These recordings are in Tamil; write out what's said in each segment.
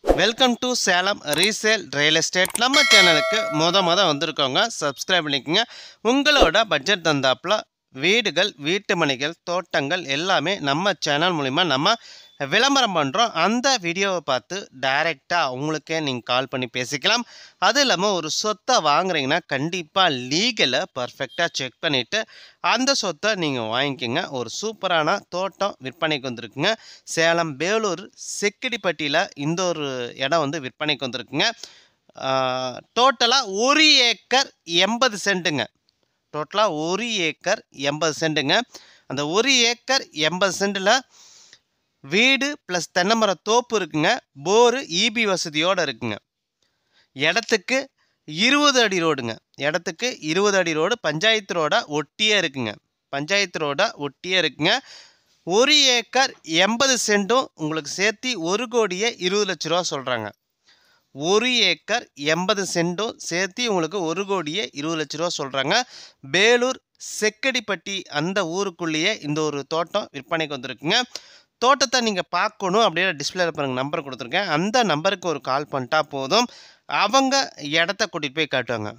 Welcome to Salem resale real estate. நம்ம சேனலுக்கு வந்திருக்கோங்க, சப்ஸ்கிரைப் பண்ணிக்கோங்க. உங்களோட பட்ஜெட் தந்தாப்புல வீடுகள், வீட்டு மனைகள், தோட்டங்கள் எல்லாமே நம்ம சேனல் மூலிமா நம்ம விளம்பரம் பண்ணுறோம். அந்த வீடியோவை பார்த்து டைரெக்டாக உங்களுக்கே நீங்கள் கால் பண்ணி பேசிக்கலாம். அது இல்லாமல் ஒரு சொத்தை வாங்குறீங்கன்னா கண்டிப்பாக லீகலை பர்ஃபெக்டாக செக் பண்ணிவிட்டு அந்த சொத்தை நீங்கள் வாங்கிக்கோங்க. ஒரு சூப்பரான தோட்டம் விற்பனைக்கு வந்திருக்குங்க. சேலம் பேலூர் செக்கிடிப்பட்டியில் இந்த ஒரு இடம் விற்பனைக்கு வந்திருக்குங்க. டோட்டலாக 1 ஏக்கர் 80 சென்ட்டுங்க. டோட்டலாக 1 ஏக்கர் 80 சென்ட்டுங்க. அந்த 1 ஏக்கர் 80 சென்ட்டில் வீடு ப்ளஸ் தென்னைமர தோப்பு இருக்குங்க. போரு இபி வசதியோடு இருக்குங்க. இடத்துக்கு 20 அடி ரோடுங்க. இடத்துக்கு 20 அடி ரோடு பஞ்சாயத்து ரோட ஒட்டியே இருக்குங்க. பஞ்சாயத்து ரோட ஒட்டியே இருக்குங்க. 1 ஏக்கர் 80 சென்ட்டும் உங்களுக்கு சேர்த்து 1,20,00,000 சொல்கிறாங்க. 1 ஏக்கர் 80 சென்ட்டும் சேர்த்து உங்களுக்கு 1,20,00,000 சொல்கிறாங்க. பேலூர் செக்கடிப்பட்டி அந்த ஊருக்குள்ளேயே இந்த ஒரு தோட்டம் விற்பனைக்கு வந்திருக்குங்க. தோட்டத்தை நீங்கள் பார்க்கணும் அப்படியே டிஸ்பிளேல பாருங்கள், நம்பர் கொடுத்துருக்கேன். அந்த நம்பருக்கு ஒரு கால் பண்ணிட்டா போதும், அவங்க இடத்த கூட்டிகிட்டு போய் காட்டுவாங்க.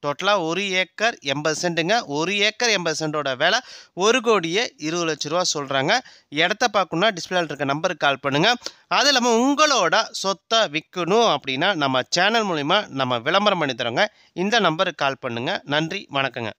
டோட்டலாக 1 ஏக்கர் 80 சென்ட்டுங்க. 1 ஏக்கர் 80 சென்ட்டோட விலை 1,20,00,000 சொல்கிறாங்க. இடத்த பார்க்கணுன்னா டிஸ்பிளேல இருக்க நம்பருக்கு கால் பண்ணுங்கள். அது இல்லாமல் உங்களோட சொத்தை விற்கணும் அப்படின்னா நம்ம சேனல் மூலிமா நம்ம விளம்பரம் பண்ணி தரோங்க. இந்த நம்பருக்கு கால் பண்ணுங்கள். நன்றி, வணக்கங்க.